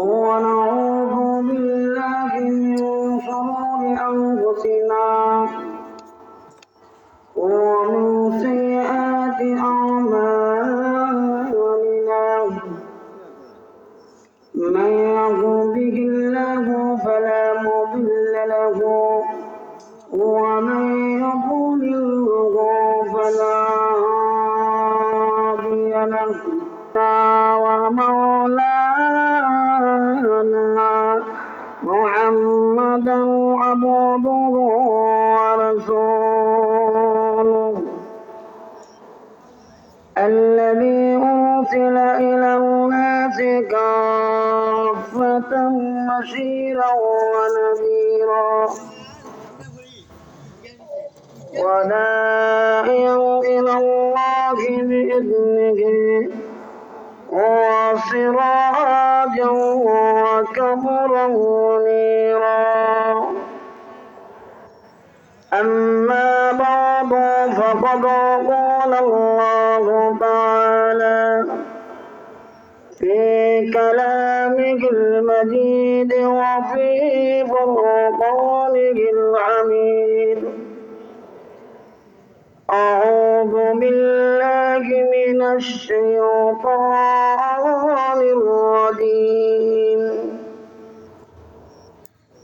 ونعوذ بالله من شرور أنفسنا ومن سيئات أعمالنا من يهده الله فلا مضل له ومن يضلل فلا هادي له ومولانا محمدا عبده ورسوله الذي أرسل إلى الناس كافة بشيرا ونذيرا وداعيا إلى الله بإذنه وسراجا وقمرا منيرا أما بعد فقد قال الله تعالى في كلامه المجيد وفي فرقانه الحميد أعوذ بالله من الشيطان الرجيم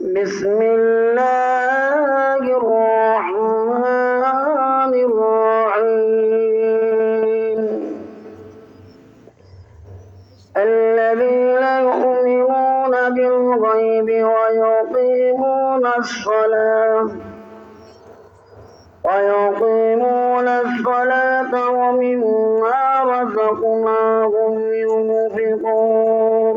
بسم الله الرحمن الرحيم الذين يؤمنون بالغيب ويقيمون الصلاة ومما رزقناهم ينفقون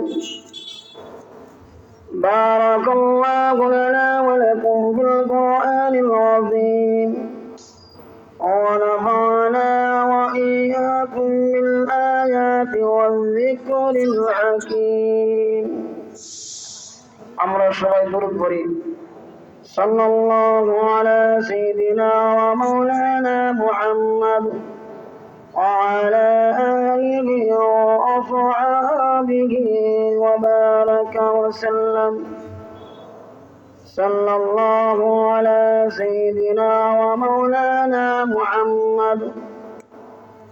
بارك الله لنا ولكم في القرآن العظيم ونفعنا وإياكم بالآيات والذكر الحكيم আমরা সবাই দরুদ পড়ি সাল্লাল্লাহু আলা সাইয়্যিদিনা ওয়া মাওলানা মুহাম্মদ ওয়া আলা আলিহি ওয়া আসহাবিহি ওয়া বারাকা ওয়া সাল্লাম সাল্লাল্লাহু আলা সাইয়্যিদিনা ওয়া মাওলানা মুহাম্মদ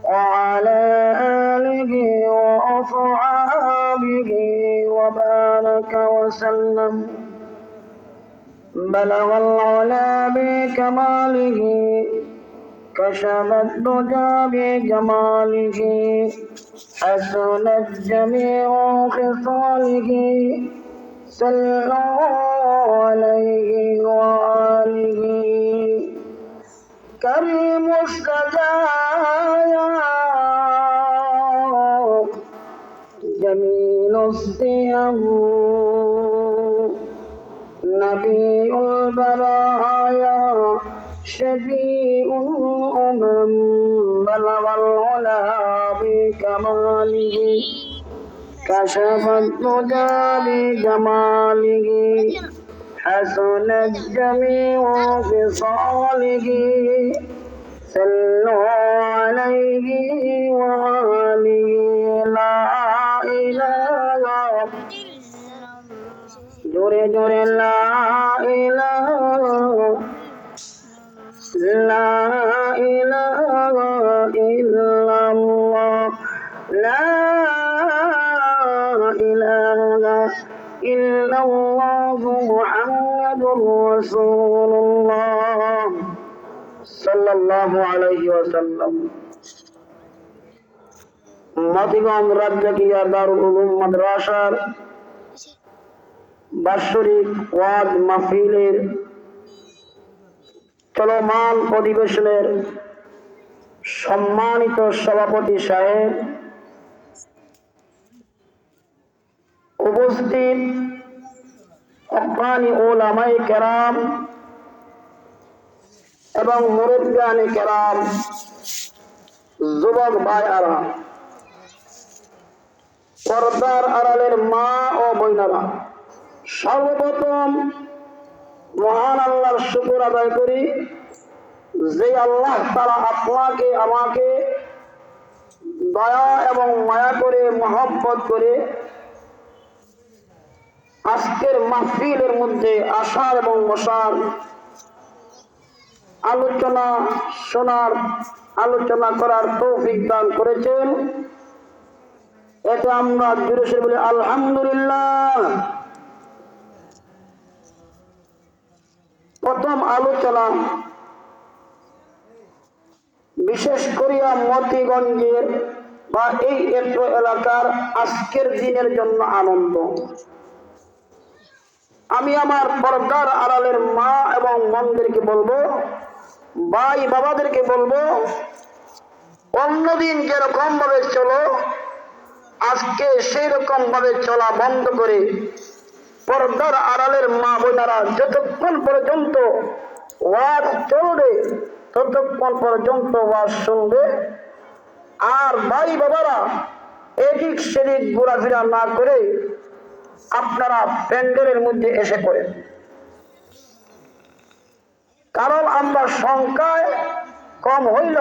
ওয়া আলা আলিহি ওয়া আসহাবিহি ওয়া বারাকা ওয়া সাল্লাম بلغ العلا بكماله كشف الدجى بجماله حسنت جميع خصاله صلوا عليه وآله كريم السجايا جميل الصيام نبي البرايا شفيع الأمم بلغ العلا بكماله كشف الدجى بجماله حسنت جميع خصاله صلوا عليه وآله لا إله জোরে জোরে লা ইলাহা ইল্লাল্লাহ লা ইলাহা ইল্লাল্লাহ মুহাম্মাদুর রাসূলুল্লাহ সাল্লাল্লাহু আলাইহি ওয়াসাল্লাম মাদিগঞ্জ রাজ্জাকিয়া দারুল উলুম মাদ্রাসার বাৎসরিক ওয়াজ মাহফিলের চলমান অধিবেশনের সম্মানিত সভাপতি সাহেব, উপস্থিত হক্কানি উলামায়ে কেরাম এবং মুরব্বিয়ানে কেরাম, যুবক ভাইয়ারা, পর্দার আড়ালের মা ও বোনেরা, সর্বপ্রথম মহান আল্লাহর শুকর আদায় করি যে আল্লাহ তাআলা আপনাকে আমাকে দয়া এবং মায়া করে মহব্বত করে আজকের মাহফিলের মধ্যে আসার এবং বসার, আলোচনা করার তৌফিক দান করেছেন। এতে আমরা জোরে বলি আলহামদুলিল্লাহ। প্রথম আলোচনা বিশেষ করিয়া মতিগঞ্জের বা এই এট্র এলাকার আজকের দিনের জন্য আনন্দ। আমি আমার পর্দার আড়ালের মা এবং বোনদেরকে বলবো, ভাই বাবাদেরকে বলবো, অন্যদিন যেরকম ভাবে চলো আজকে সেই রকম ভাবে চলা বন্ধ করে পর্দার আড়ালের মা বোনেরা যতক্ষণ পর্যন্ত ওয়াজ চলবে ততক্ষণ পর্যন্ত ওয়াজ শুনবে। আর ভাই বাবারা এদিক সেদিক ঘোরাফেরা না করে আপনারা প্যান্ডেলের মধ্যে এসে পড়েন। কারণ আমরা সংখ্যায় কম হইল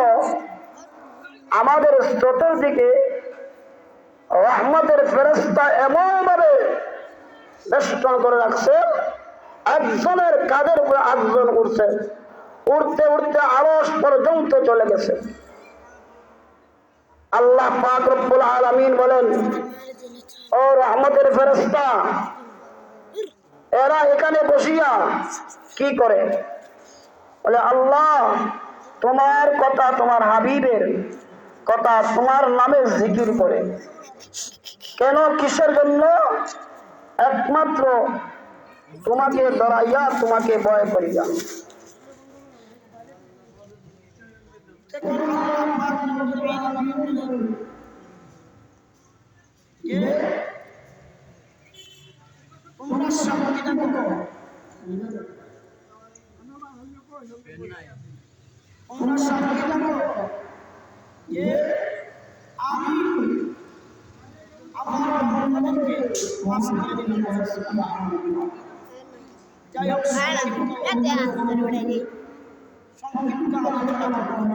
আমাদের চতুর্দিকে রহমতের ফেরেশতা এমন ভাবে বেষ্টন করে রাখছে, একজনের কাঁধের উপরে আরেকজন উঠছে, উঠতে উঠতে আরশ পর্যন্ত চলে গেছে। আল্লাহ পাক রব্বুল আলামিন বলেন, ও রহমতের ফেরেশতা, এরা এখানে বসিয়া কি করে? বলে, আল্লাহ তোমার কথা, তোমার হাবিবের কথা, তোমার নামে জিকির করে। কেন, কিসের জন্য? একমাত্র তোমাকে ডরাইয়া, তোমাকে ভয় করিয়া। তোমরা শান্তি থাকো, তোমরা শান্তি থাকো যে আমি আমার বন্ধুদেরকে মাফ করে দিলাম। যাই হোক, সংক্ষিপ্ত আলোচনা করব।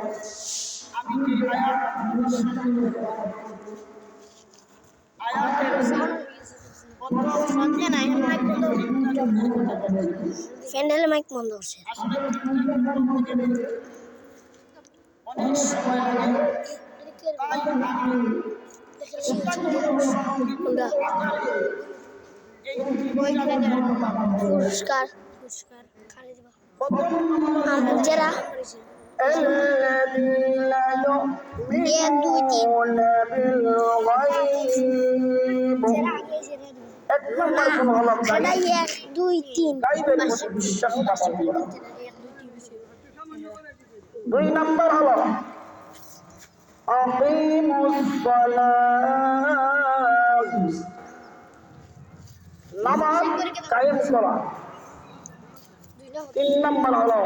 আমি যে আয়াতের স্যান্ডেলের মাইক বন্ধ করছে। অনেক সময় লাগে, তাই আমি পুরস্কার খালি দিবা যারা 1 2 3 এক নম্বর কোন হলো 1 2 3 দুই নম্বর হলো আকিমুস সালাত, নামাজ কায়েম করা। 3 নম্বর হলো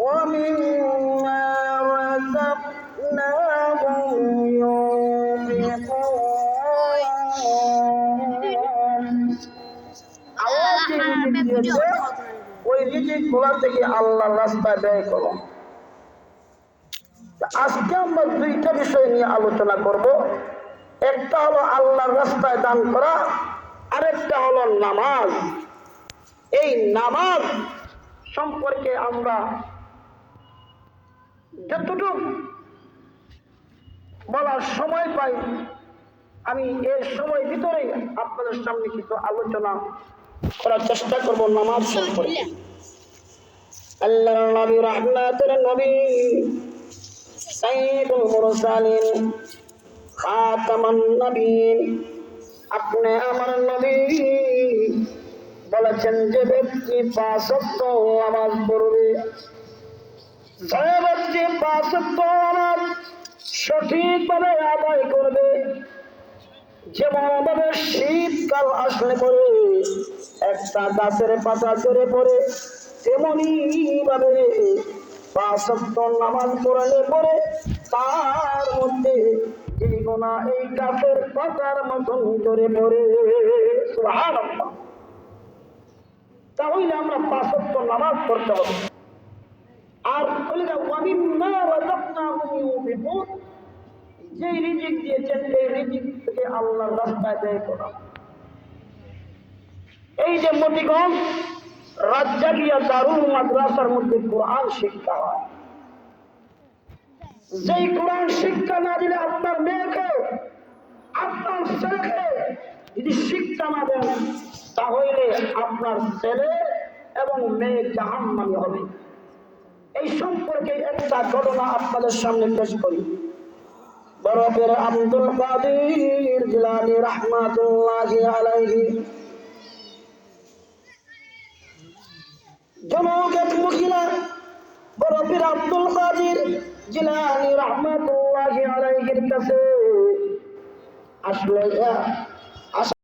ওয়া মিম্মা রাযাকনাহুম ইউনফিকুন। আল্লাহ যে রিজিক দিয়েছে ওই রিজিক গুলা থেকে আল্লাহর রাস্তায় ব্যয় করো। আজকে আমরা দুইটা বিষয় নিয়ে আলোচনা করব। একটা হলো আল্লাহর রাস্তায় দান করা, আরেকটা হলো নামাজ। এই নামাজ সম্পর্কে আমরা যতটুকু বলার সময় পাই, আমি এর সময় ভিতরে আপনাদের সামনে কিছু আলোচনা করার চেষ্টা করব নামাজ সম্পর্কে। আল্লাহর নবী, রহমতের নবী, সাইয়্যিদুল মুরসালিন, খাতামুন নবীন, আপনি আমার নবী বলেছেন যে ব্যক্তি 5 ওয়াক্ত নামাজ পড়বে, যে ব্যক্তি 5 ওয়াক্ত নামাজ সঠিকভাবে আদায় করবে, যেমন ভাবে শীতকাল আসলে পরে একটা গাছের পাতা ঝরে পড়ে, তেমনি ভাবে 5 ওয়াক্ত নামাজ পড়লে পরে তার মধ্যে যে গুনাহ এই গাছের পাতার মতন ঝরে পড়ে। সুবহানাল্লাহ। তাহলে আমরা 5 ওয়াক্ত নামাজ পড়তে হবে। আর ওয়া মিম্মা রাযাকনাহুম ইউনফিকুন, যে রিজিক দিয়েছেন এই রিজিক থেকে আল্লাহর রাস্তায় ব্যয় করা। এই যে মতিগঞ্জ রাজ্জাকিয়া দারুল মাদ্রাসার মধ্যে কোরআন শিক্ষা হয়। যেই কোরআন শিক্ষা না দিলে আপনার মেয়েকে, আপনার ছেলেকে যদি শিক্ষা না দেন, তাহলে আপনার ছেলে এবং মেয়ে জাহান্নামী হবে। এই সম্পর্কে একটা ঘটনা আপনাদের সামনে পেশ করি। বরফের আব্দুল কাদের জিলানী রাহমাতুল্লাহি আলাইহি জনক এক মহিলা বরফের আব্দুল কাদের জিলানী রাহমাতুল্লাহি আলাইহির কাছে আসলো।